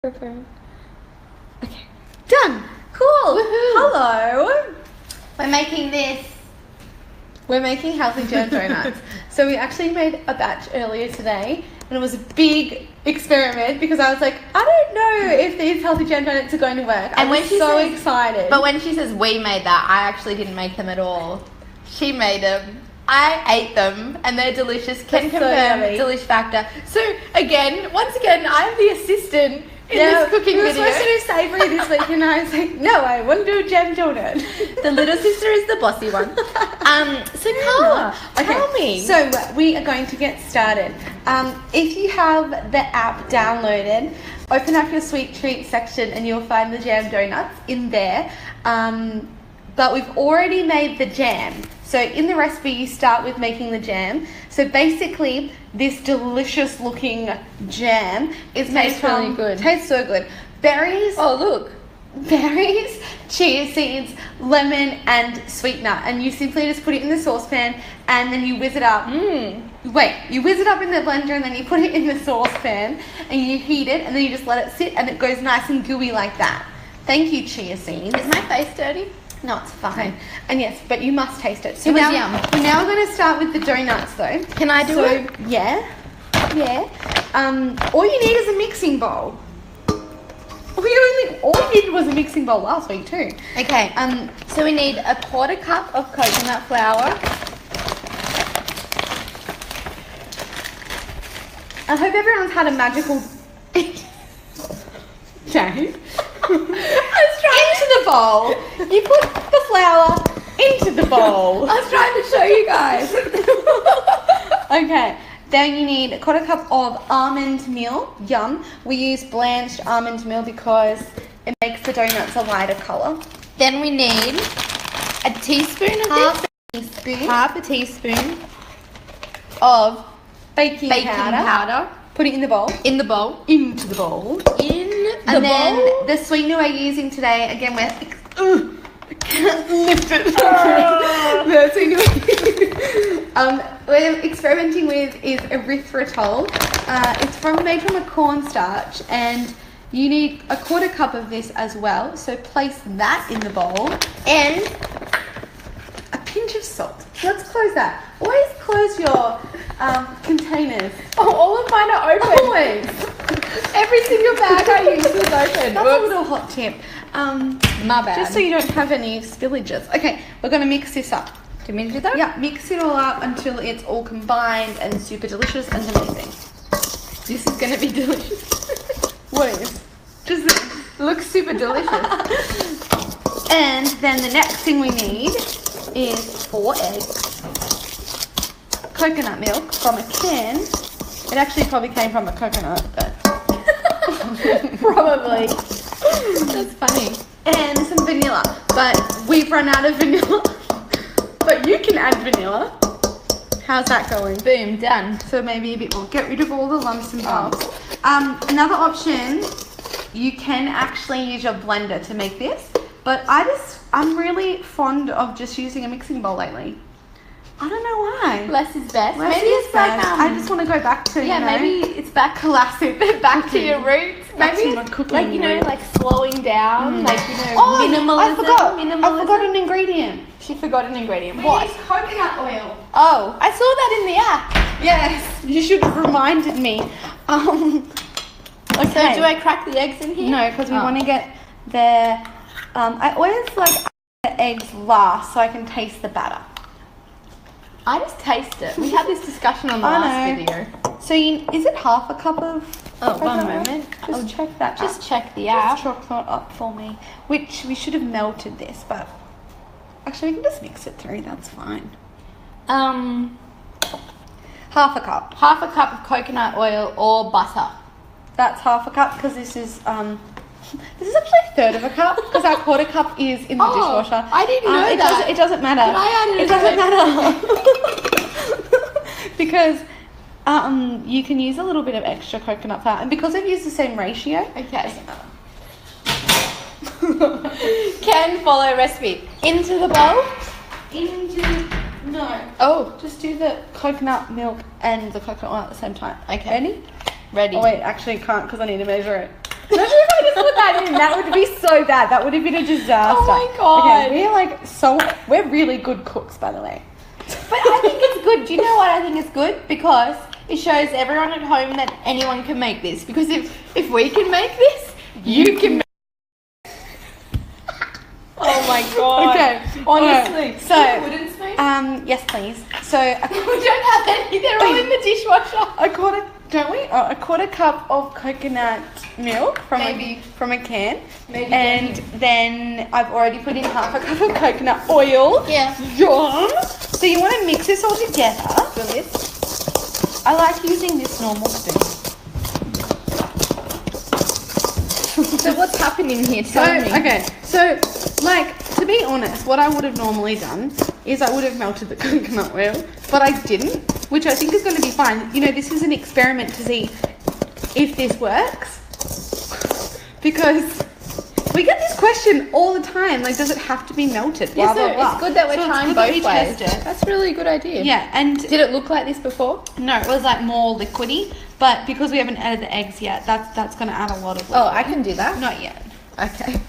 Okay. Done. Cool. Woohoo. Hello. We're making this. We're making healthy jam donuts. So we actually made a batch earlier today, and it was a big experiment because I was like, I don't know if these healthy jam donuts are going to work. And when she says, excited. But when she says we made that, I actually didn't make them at all. She made them. I ate them, and they're delicious. Can They're so confirm yummy. delish factor. So once again, I'm the assistant in this cooking we were video. supposed to do savoury this week, and I was like, no, I want to do a jam donut. The little sister is the bossy one. So Carla, tell me. So we are going to get started. If you have the app downloaded, open up your sweet treats section and you'll find the jam donuts in there. But we've already made the jam. So in the recipe, you start with making the jam. So basically, this delicious looking jam is made Tastes from... really good. Tastes so good. Berries. Oh, look. Berries, chia seeds, lemon, and sweet nut, and you simply just put it in the saucepan and then you whiz it up. You whiz it up in the blender and then you put it in the saucepan and you heat it and then you just let it sit and it goes nice and gooey like that. Thank you, chia seeds. Is my face dirty? No, it's fine. Okay. And yes, but you must taste it. So It was now, yum. now we're going to start with the donuts though. Can I do it? Yeah. All you need is a mixing bowl. All you needed was a mixing bowl last week too. Okay. So we need a 1/4 cup of coconut flour. I hope everyone's had a magical day. Into the bowl. You put the flour into the bowl. I was trying to show you guys. Okay. Then you need a 1/4 cup of almond meal. Yum. We use blanched almond meal because it makes the donuts a lighter colour. Then we need a teaspoon of half a teaspoon of baking powder. Put it in the bowl. In the bowl. Into the bowl. And then the sweetener we're using today, again, I can't lift it. The sweetener we're experimenting with is erythritol. It's made from a cornstarch, and you need a 1/4 cup of this as well. So place that in the bowl, and a pinch of salt. Let's close that. Always close your containers. oh, all of mine are open. Always. Every single bag I use is open. That's a little hot tip. My bad. Just so you don't have any spillages. Okay, we're going to mix this up. Do you mean to do that? Yeah, mix it all up until it's all combined and super delicious and amazing. This is going to be delicious. What is? Just looks super delicious. And then the next thing we need is 4 eggs, coconut milk from a can. It actually probably came from a coconut, but... Probably. That's funny. And some vanilla, but we've run out of vanilla. But you can add vanilla. How's that going? Boom, done. So maybe a bit more. Get rid of all the lumps and bumps. Another option, you can actually use your blender to make this, but I'm really fond of just using a mixing bowl lately. I don't know why. Less is best. Less maybe is it's like best. I just want to go back to maybe it's back classic. Back to your roots. Back to Maybe my it's cooking like roots. like slowing down, minimalism. I forgot. Minimalism. I forgot an ingredient. She forgot an ingredient. We What? use coconut oil. Oh, I saw that in the app. Yes, you should have reminded me. Okay. So do I crack the eggs in here? No, because we want to get the... I always like the eggs last so I can taste the batter. I just taste it. We had this discussion on the last video. So is it half a cup of... Oh, one coconut oil? moment. Just check that Just up. check the app. Just chocolate up for me. Which we should have melted this, but... Actually, we can just mix it through. That's fine. Half a cup. Half a cup of coconut oil or butter. That's half a cup because this is this is actually a 1/3 of a cup because our 1/4 cup is in the dishwasher. I didn't know that. It doesn't matter. But I added it doesn't matter because you can use a little bit of extra coconut flour, and because I've used the same ratio. Okay. Can follow recipe. Into the bowl. No. Oh. Just do the coconut milk and the coconut oil at the same time. Okay. Ready? Ready. Oh wait, actually can't because I need to measure it. Imagine if I just put that in. That would be so bad. That would have been a disaster. Oh my God. Okay, we're really good cooks, by the way. But I think it's good. Do you know what I think is good? Because it shows everyone at home that anyone can make this. Because if we can make this, you can make it. Oh my God. Okay. Honestly. Right. So, wooden spoon? yes, please. So, We don't have any. They're all in the dishwasher. a quarter cup of coconut milk from a can. Maybe. And then I've already put in half a cup of coconut oil. Yeah. Yum. So you want to mix this all together. I like using this normal spoon. So what's happening here? Tell me. Okay, so to be honest, what I would have normally done is I would have melted the coconut oil, but I didn't, which I think is going to be fine. You know, this is an experiment to see if this works, because we get this question all the time, like, does it have to be melted? Blah, blah, blah. It's good that we're trying both ways. That's really a good idea. Yeah, and did it look like this before? No, it was like more liquidy, but because we haven't added the eggs yet, that's going to add a lot of liquid. Oh, I can do that. Not yet. Okay.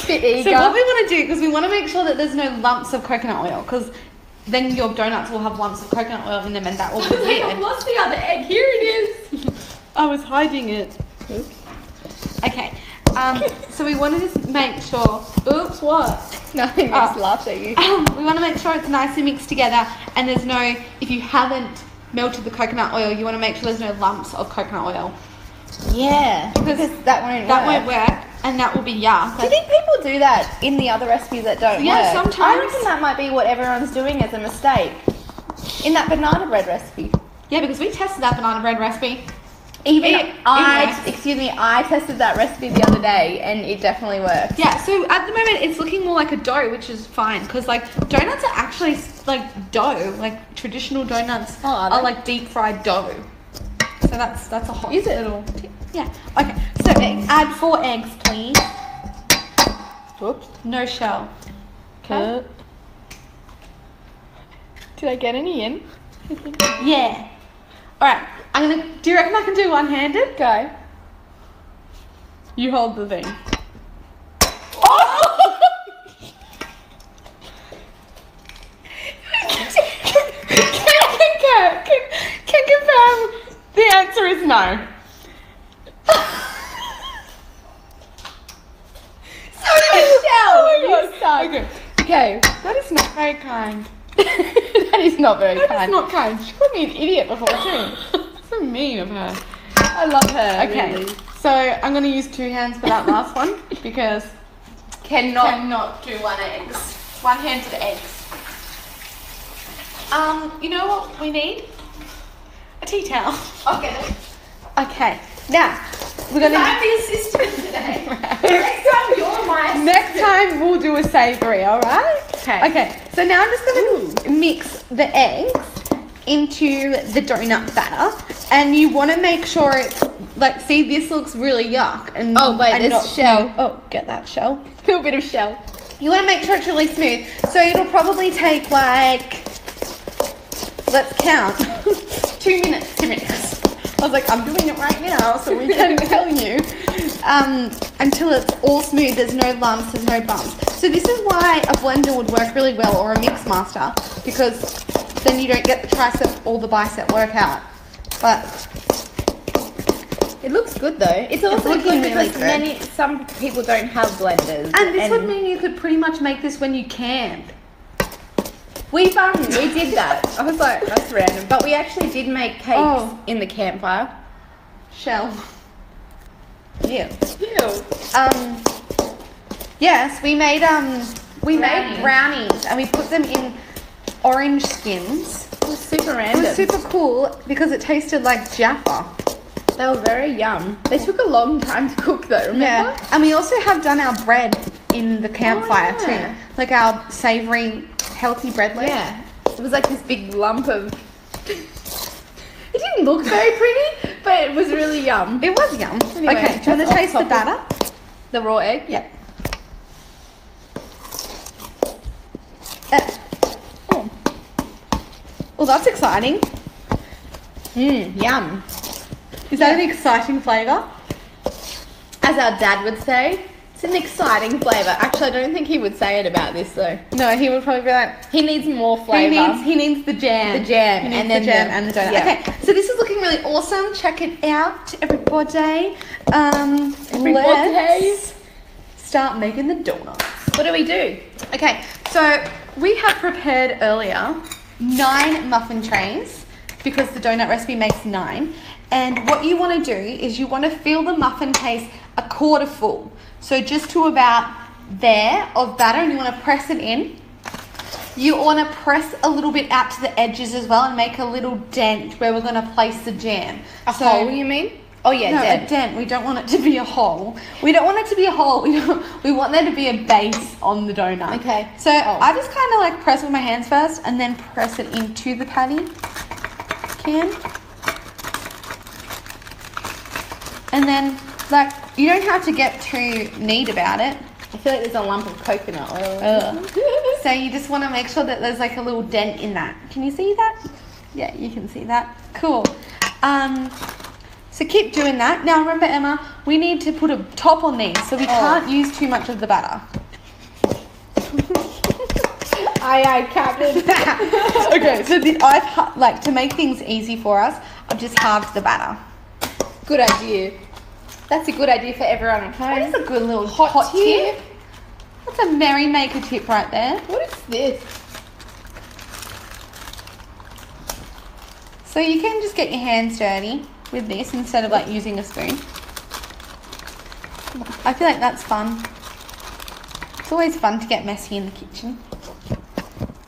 Bit eager. So what we want to do, because we want to make sure that there's no lumps of coconut oil, because then your donuts will have lumps of coconut oil in them, and that will be weird. I've lost the other egg. Here it is. I was hiding it. Okay. So we want to just make sure. Oops, what? Nothing. I just laughed at you. We want to make sure it's nicely mixed together, and there's no. If you haven't melted the coconut oil, you want to make sure there's no lumps of coconut oil. Yeah, because that won't work, and that will be yuck. Do you think people do that in the other recipes that don't work? Yeah, sometimes. I reckon that might be what everyone's doing as a mistake in that banana bread recipe. Yeah, because we tested that banana bread recipe. I tested that recipe the other day, and it definitely works. Yeah, so at the moment it's looking more like a dough, which is fine, because like donuts are actually like dough, like traditional donuts are like deep fried dough. So that's a hot little tip. Yeah. Okay. So add 4 eggs, please. Whoops. No shell. Okay. Did I get any in? Yeah. All right. Do you reckon I can do one-handed? Go. You hold the thing. Oh! Can confirm the answer is no. Okay. That is not very kind. That is not very kind. That is not kind. She called me an idiot before too. So mean of her. I love her. Okay. Really. So I'm going to use 2 hands for that last one because cannot do one-handed eggs. You know what we need? A tea towel. Okay. Okay. Now we're gonna. I'm the assistant today. Next time you're my assistant. Next time we'll do a savoury. All right. Okay. Okay. So now I'm just gonna mix the eggs into the donut batter, and you want to make sure it's like. See, this looks really yuck. And there's shell. Oh, get that shell. A little bit of shell. You want to make sure it's really smooth. So it'll probably take like. Let's count. 2 minutes. 2 minutes. I was like, I'm doing it right now so we can tell you. Until it's all smooth, there's no lumps, there's no bumps. So this is why a blender would work really well, or a mix master, because then you don't get the tricep or the bicep workout. But it looks good though. It's also good really because some people don't have blenders. And this would mean you could pretty much make this when you camp. We did that. I was like, that's random. But we actually did make cakes in the campfire. Shell. Ew. Yes, we made brownies and we put them in orange skins. It was super random. It was super cool because it tasted like Jaffa. They were very yum. They took a long time to cook though, remember? Yeah. And we also have done our bread in the campfire too. Like our savoury, healthy bread loaf. Yeah. It was like this big lump of... It didn't look very pretty, but it was really yum. It was yum. Anyway, okay, do you want to taste the batter? The raw egg? Yeah. Oh, that's exciting. Yum. Is that an exciting flavour? As our dad would say, it's an exciting flavour. Actually, I don't think he would say it about this though. No, he would probably be like, he needs more flavour. He needs the jam. The jam. He needs and then the jam and the donut. Yeah. Okay, so this is looking really awesome. Check it out, everybody. Let's start making the donuts. What do we do? Okay, so we have prepared earlier 9 muffin trays because the donut recipe makes 9. And what you want to do is you want to fill the muffin case a quarter full. So just to about there of batter, and you want to press it in. You want to press a little bit out to the edges as well and make a little dent where we're going to place the jam. A hole, you mean? Oh yeah, no, dent. a dent. We don't want it to be a hole. We don't want it to be a hole. We want there to be a base on the donut. Okay. So I just kind of like press with my hands first and then press it into the patty can. And then, like, you don't have to get too neat about it. I feel like there's a lump of coconut oil. So you just want to make sure that there's like a little dent in that. Can you see that? Yeah, you can see that. Cool. So keep doing that. Now remember, Emma, we need to put a top on these, so we can't use too much of the batter. Aye, Captain. Okay, so I've like to make things easy for us. I've just halved the batter. Good idea. That's a good idea for everyone at home. That is a good little hot tip. That's a merrymaker tip right there. What is this? So you can just get your hands dirty with this instead of like using a spoon. I feel like that's fun. It's always fun to get messy in the kitchen.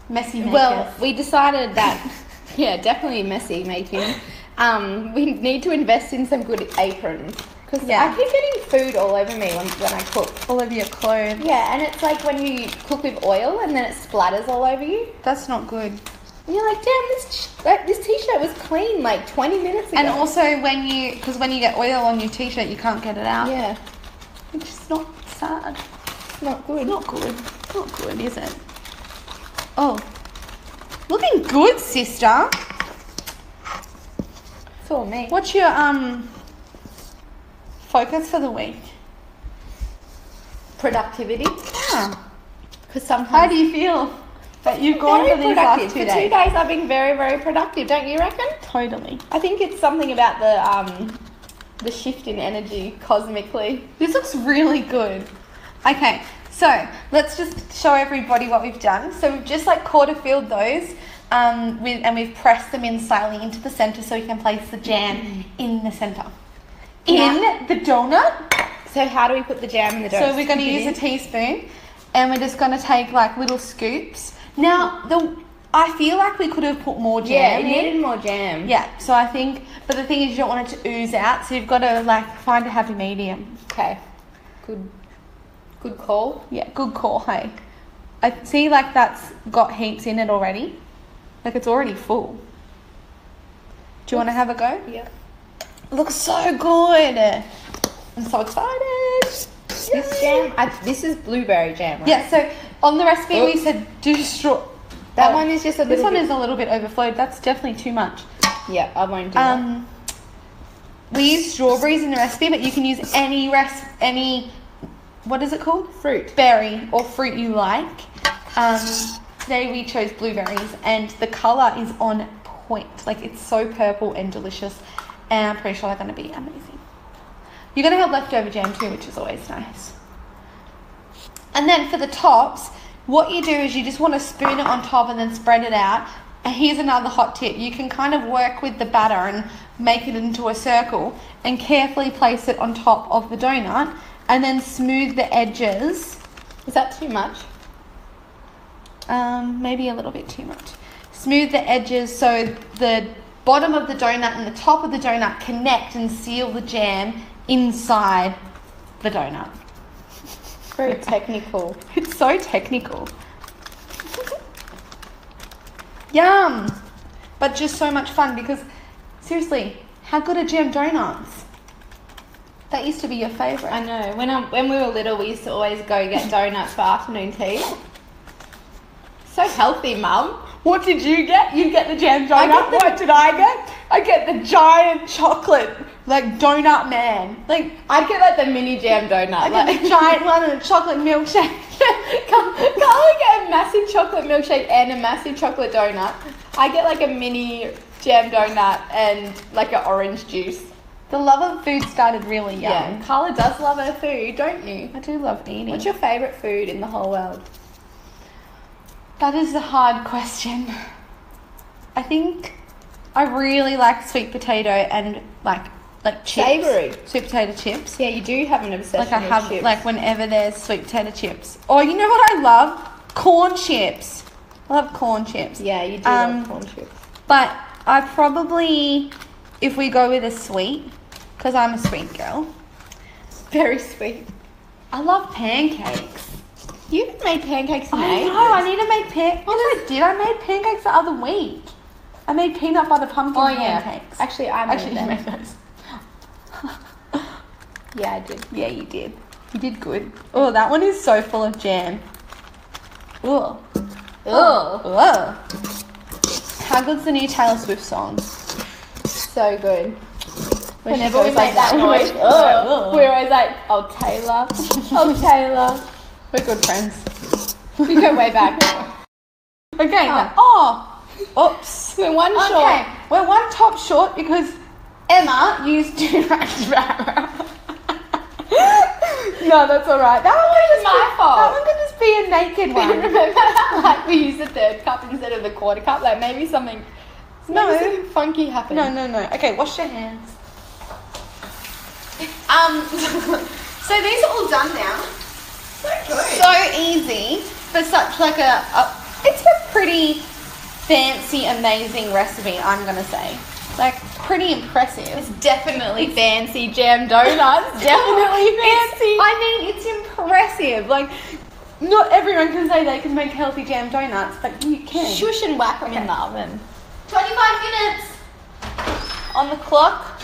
Messy makers. Well, we decided that, yeah, definitely messy making. We need to invest in some good aprons. Because I keep getting food all over me when I cook. All over your clothes. Yeah, and it's like when you cook with oil and then it splatters all over you. That's not good. And you're like, damn, this t-shirt was clean like 20 minutes ago. And also when you get oil on your t-shirt, you can't get it out. Yeah. Which is not sad. It's not good. Not good. Not good, is it? Oh. Looking good, sister. It's all me. What's your focus for the week? Productivity. Yeah. Because sometimes... How do you feel that you've gone for these last 2 days? For 2 days I've been very, very productive, don't you reckon? Totally. I think it's something about the shift in energy cosmically. This looks really good. Okay, so let's just show everybody what we've done. So we've just like quarter filled those and we've pressed them in slightly into the center so we can place the jam in the center. In the donut. So how do we put the jam in the donut? So we're going to use a teaspoon and we're just going to take like little scoops. Now, I feel like we could have put more jam. Yeah, it needed more jam. Yeah, so I think, but the thing is you don't want it to ooze out, so you've got to like find a happy medium. Okay. Good call. Yeah, good call, hey. I see like that's got heaps in it already. Like it's already full. Do you want to have a go? Yeah. It looks so good. I'm so excited. This jam, this is blueberry jam, right? Yeah, so on the recipe we said do straw. That one is just a little This one is a little bit overflowed. That's definitely too much. Yeah, I won't do that. We use strawberries in the recipe, but you can use any what is it called? Fruit. Berry or fruit you like. Today we chose blueberries and the colour is on point. Like it's so purple and delicious and I'm pretty sure they're going to be amazing. You're going to have leftover jam too, which is always nice. And then for the tops, what you do is you just want to spoon it on top and then spread it out. And here's another hot tip. You can kind of work with the batter and make it into a circle and carefully place it on top of the donut and then smooth the edges. Is that too much? Maybe a little bit too much. Smooth the edges so the bottom of the donut and the top of the donut connect and seal the jam inside the donut. Very technical. It's so technical. Yum! But just so much fun because, seriously, how good are jam donuts? That used to be your favourite. I know. When we were little, we used to always go get donuts for afternoon tea. So healthy, Mum. What did you get? You get the jam donut. What did I get? I get the giant chocolate like donut man. Like I'd get like the mini jam donut, like a giant one and a chocolate milkshake. Can't we get a massive chocolate milkshake and a massive chocolate donut? I get like a mini jam donut and like an orange juice. The love of food started really young. Yeah, Carla does love her food, don't you? I do love eating. What's your favourite food in the whole world? That is a hard question. I think I really like sweet potato and like chips. Savoury. Sweet potato chips. Yeah, you do have an obsession Like I with have chips. like whenever there's sweet potato chips. Or you know what I love? Corn chips. I love corn chips. Yeah, you do love corn chips. But I probably, if we go with a sweet, because I'm a sweet girl. Very sweet. I love pancakes. You haven't made pancakes in I ages. know, I need to make pancakes. Yes, I did. I made pancakes the other week. I made peanut butter pumpkin pancakes. Actually, I made them. made those. Yeah, I did. Yeah, you did. You did good. Oh, that one is so full of jam. Oh. Oh. How good's the new Taylor Swift song? So good. Whenever we goes make like that that. noise, we're always like, oh, Taylor. Oh, Taylor. We're good friends. We go way back. Okay. Oops. We're one short. Okay. We're one top short because Emma used too much wrap. No, that's alright. That one was my fault. That one could just be a naked one. Remember how like we used the third cup instead of the quarter cup? Like maybe something something funky happened. No. Okay, wash your hands. So these are all done now. So good. So easy for such like it's a pretty fancy, amazing recipe, I'm gonna say. Like pretty impressive. It's definitely fancy jam donuts. Definitely fancy. It's impressive. Like not everyone can say they can make healthy jam donuts, but you can. Shush and whack them in the oven. 25 minutes On the clock.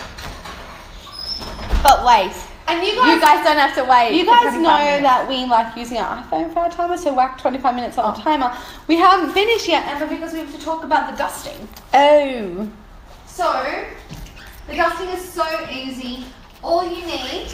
But wait. And you You guys don't have to wait. You for guys 25 know minutes. that we like using our iPhone for our timer, so whack 25 minutes on the timer. We haven't finished yet, Emma, because we have to talk about the dusting. Oh. So, the dusting is so easy. All you need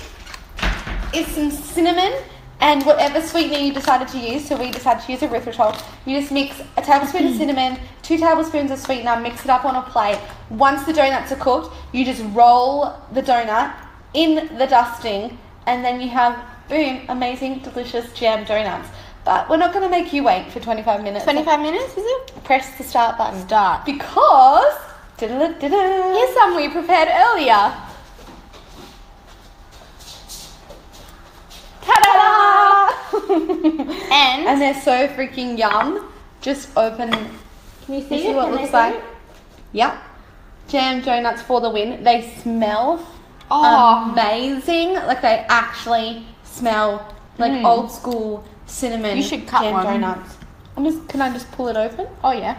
is some cinnamon and whatever sweetener you decided to use. So we decided to use erythritol. You just mix a tablespoon of cinnamon, 2 tablespoons of sweetener, mix it up on a plate. Once the donuts are cooked, you just roll the donut in the dusting, and then you have, boom, amazing, delicious jam donuts. But we're not going to make you wait for 25 minutes. 25 minutes, is it? Press the start button. Start. Because... Here's some we prepared earlier. Ta-da! And they're so freaking yum. Just open. Can you see what it looks like? Yep. Jam donuts for the win. They smell amazing. Like they actually smell like old school cinnamon You should cut jam one. donuts. Can I just pull it open? Oh, yeah.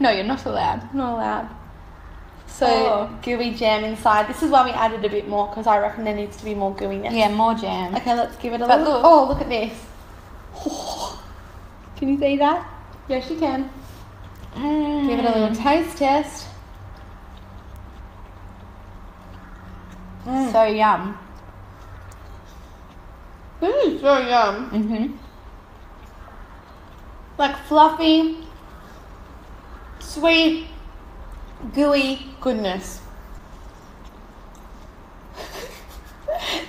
No, you're not allowed. I'm not allowed. So gooey jam inside. This is why we added a bit more, because I reckon there needs to be more gooiness. Yeah, more jam. Okay, let's give it a But look. look. Oh, look at this. Can you see that? Yes, you can. Give it a little taste test. So yum. This is so yum. Mm-hmm. Like fluffy, sweet, gooey goodness.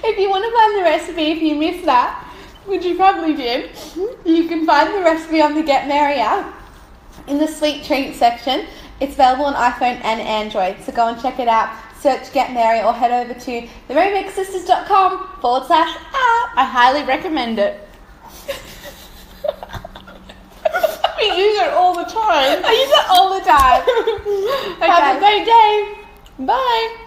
If you want to find the recipe, if you missed that, which you probably did, you can find the recipe on the Get Merry app in the sweet treats section. It's available on iPhone and Android, so go and check it out. Search Get Merry or head over to merrymakersisters.com/app. I highly recommend it. We use it all the time. I use it all the time. Have a great day. Bye.